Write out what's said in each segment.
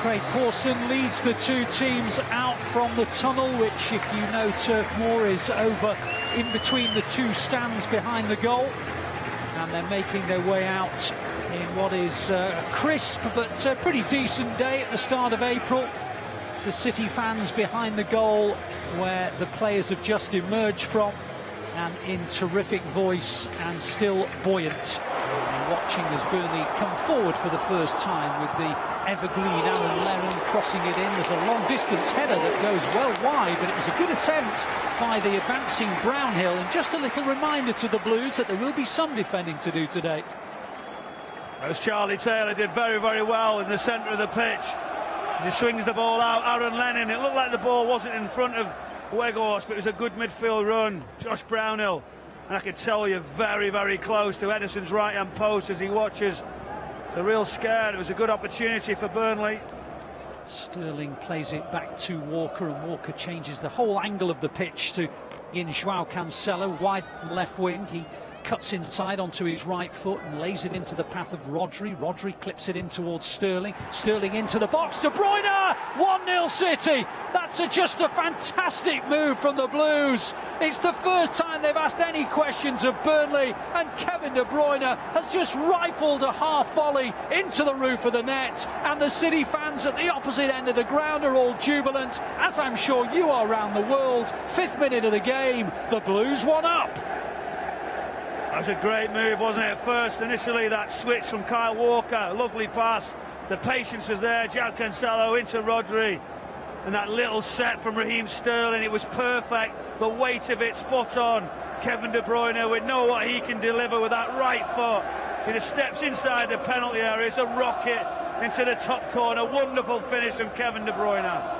Craig Pawson leads the two teams out from the tunnel, which, if you know Turf Moor, is over in between the two stands behind the goal. And they're making their way out in what is a crisp but pretty decent day at the start of April. The City fans behind the goal, where the players have just emerged from, and in terrific voice and still buoyant. And watching as Burnley come forward for the first time with the evergreen Aaron Lennon crossing it in. There's a long-distance header that goes well wide, but it was a good attempt by the advancing Brownhill, and just a little reminder to the Blues that there will be some defending to do today. As Charlie Taylor did very, very well in the centre of the pitch. As he swings the ball out, Aaron Lennon, it looked like the ball wasn't in front of Weghorst, but it was a good midfield run. Josh Brownhill, and I can tell you, very, very close to Ederson's right-hand post as he watches. It's a real scare. It was a good opportunity for Burnley. Sterling plays it back to Walker, and Walker changes the whole angle of the pitch to in Joao Cancelo, wide left wing. He cuts inside onto his right foot and lays it into the path of Rodri. Rodri clips it in towards Sterling. Sterling into the box to Bruyne. 1-0 City. That's just a fantastic move from the Blues. It's the first time they've asked any questions of Burnley, and Kevin De Bruyne has just rifled a half volley into the roof of the net, and the City fans at the opposite end of the ground are all jubilant, as I'm sure you are around the world. 5th minute of the game, the Blues 1 up. That was a great move, wasn't it? First, initially, that switch from Kyle Walker, lovely pass. The patience was there. Jack Cancelo into Rodri, and that little set from Raheem Sterling, it was perfect. The weight of it spot on. Kevin De Bruyne, we know what he can deliver with that right foot. He just steps inside the penalty area. It's a rocket into the top corner. Wonderful finish from Kevin De Bruyne.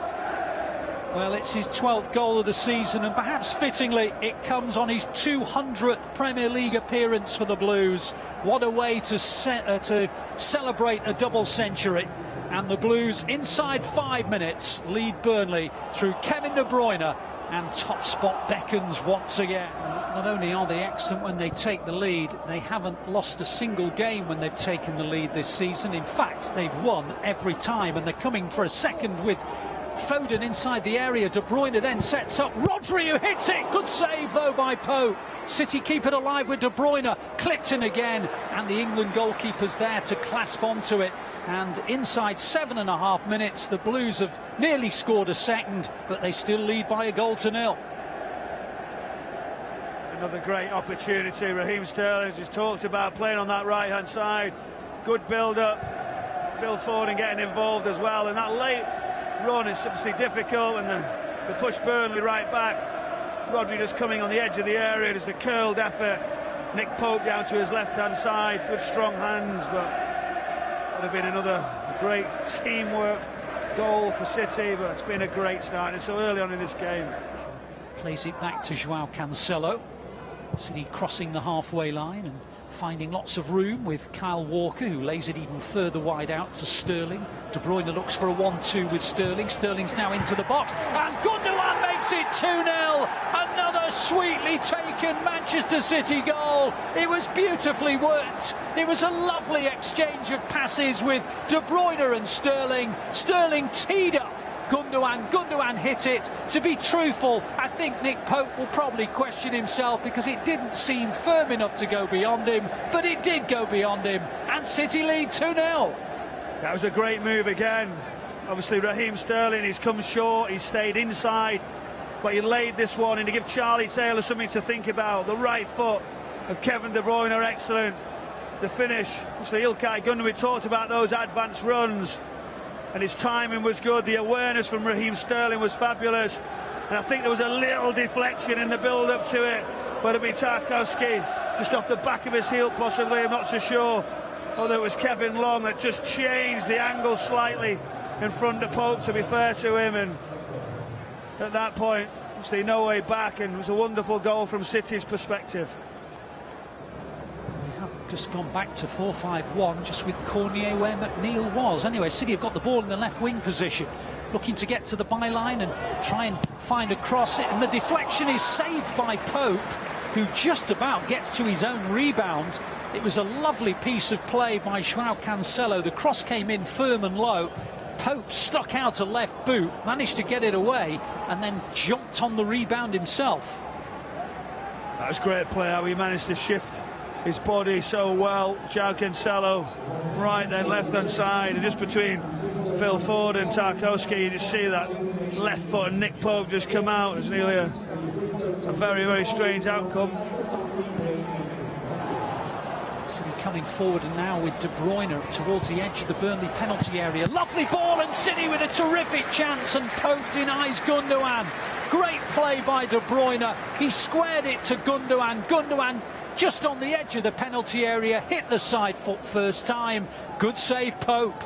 Well, it's his 12th goal of the season, and perhaps fittingly, it comes on his 200th Premier League appearance for the Blues. What a way to celebrate a double century. And the Blues, inside 5 minutes, lead Burnley through Kevin De Bruyne, and top spot beckons once again. Not only are they excellent when they take the lead, they haven't lost a single game when they've taken the lead this season. In fact, they've won every time, and they're coming for a second with Foden inside the area. De Bruyne then sets up Rodri, who hits it. Good save though by Pope. City keep it alive with De Bruyne, clipped in again, and the England goalkeeper's there to clasp onto it. And inside 7.5 minutes, the Blues have nearly scored a second, but they still lead by 1-0. Another great opportunity. Raheem Sterling just talked about playing on that right-hand side. Good build-up. Phil Foden getting involved as well, and that late run is obviously difficult, and the push Burnley right back. Rodri just coming on the edge of the area. There's the curled effort. Nick Pope down to his left-hand side. Good strong hands, but would have been another great teamwork goal for City, but it's been a great start. It's so early on in this game. Plays it back to Joao Cancelo. City crossing the halfway line and finding lots of room with Kyle Walker, who lays it even further wide out to Sterling. De Bruyne looks for a 1-2 with Sterling. Sterling's now into the box, and Gundogan makes it 2-0. Another sweetly taken Manchester City goal. It was beautifully worked. It was a lovely exchange of passes with De Bruyne and Sterling. Sterling teed up Gundogan hit it. To be truthful, I think Nick Pope will probably question himself, because it didn't seem firm enough to go beyond him, but it did go beyond him, and City lead 2-0. That was a great move again. Obviously Raheem Sterling, he's come short, he's stayed inside, but he laid this one in to give Charlie Taylor something to think about. The right foot of Kevin De Bruyne, excellent. The finish, obviously Ilkay Gundogan, we talked about those advanced runs, and his timing was good. The awareness from Raheem Sterling was fabulous, and I think there was a little deflection in the build-up to it, but it'd be Tarkowski just off the back of his heel possibly, I'm not so sure. Although it was Kevin Long that just changed the angle slightly in front of Pope, to be fair to him, and at that point, obviously no way back, and it was a wonderful goal from City's perspective. Just gone back to 4-5-1, just with Cornier where McNeil was. Anyway, City have got the ball in the left wing position, looking to get to the byline and try and find a cross, and the deflection is saved by Pope, who just about gets to his own rebound. It was a lovely piece of play by Joao Cancelo. The cross came in firm and low. Pope stuck out a left boot, managed to get it away, and then jumped on the rebound himself. That was great play how he managed to shift his body so well. João Cancelo right then, left hand side, and just between Phil Ford and Tarkowski, you just see that left foot and Nick Pope just come out. It's nearly a very, very strange outcome. City coming forward and now with De Bruyne towards the edge of the Burnley penalty area. Lovely ball, and City with a terrific chance, and Pope denies Gundogan. Great play by De Bruyne. He squared it to Gundogan. Gundogan just on the edge of the penalty area, hit the side foot first time. Good save, Pope.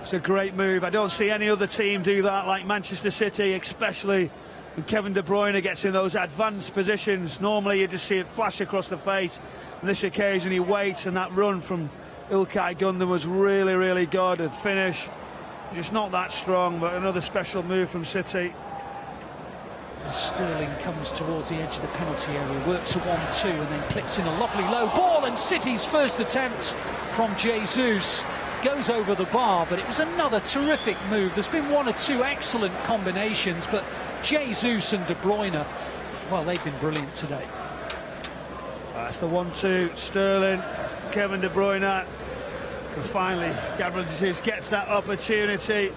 It's a great move. I don't see any other team do that like Manchester City, especially when Kevin De Bruyne gets in those advanced positions. Normally you just see it flash across the face. On this occasion he waits, and that run from Ilkay Gundogan was really, really good. A finish, just not that strong, but another special move from City. Sterling comes towards the edge of the penalty area, works a 1-2 and then clips in a lovely low ball, and City's first attempt from Jesus goes over the bar, but it was another terrific move. There's been one or two excellent combinations, but Jesus and De Bruyne, well, they've been brilliant today. That's the 1-2, Sterling, Kevin De Bruyne, and finally Gabriel Jesus gets that opportunity,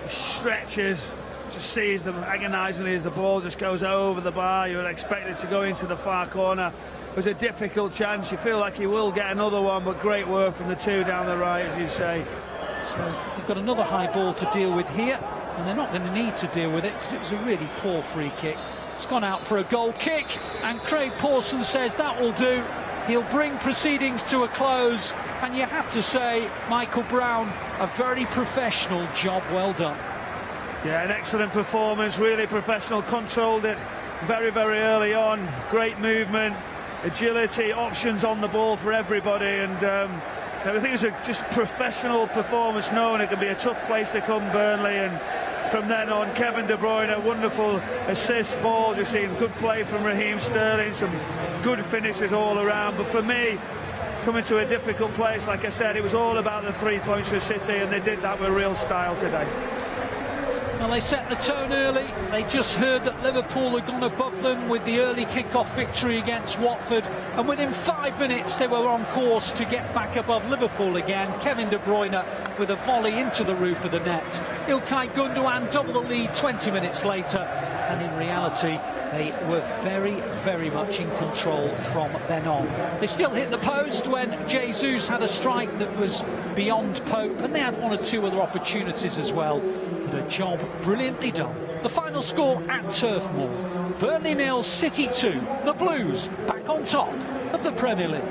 he stretches, just sees them agonisingly as the ball just goes over the bar. You would expect it to go into the far corner. It was a difficult chance. You feel like he will get another one, but great work from the two down the right, as you say. So we've got another high ball to deal with here, and they're not going to need to deal with it because it was a really poor free kick. It's gone out for a goal kick, and Craig Pawson says that will do. He'll bring proceedings to a close, and you have to say, Michael Brown, a very professional job well done. Yeah, an excellent performance, really professional, controlled it very, very early on. Great movement, agility, options on the ball for everybody, and I think it was a just professional performance, knowing it can be a tough place to come, Burnley, and from then on, Kevin De Bruyne, a wonderful assist ball. You've seen good play from Raheem Sterling, some good finishes all around, but for me, coming to a difficult place, like I said, it was all about the 3 points for City, and they did that with real style today. Well, they set the tone early. They just heard that Liverpool had gone above them with the early kick-off victory against Watford, and within 5 minutes they were on course to get back above Liverpool again. Kevin De Bruyne with a volley into the roof of the net. Ilkay Gundogan double the lead 20 minutes later, and in reality they were very, very much in control from then on. They still hit the post when Jesus had a strike that was beyond Pope, and they had one or two other opportunities as well. But a job brilliantly done. The final score at Turf Moor: Burnley 0, City 2. The Blues back on top of the Premier League.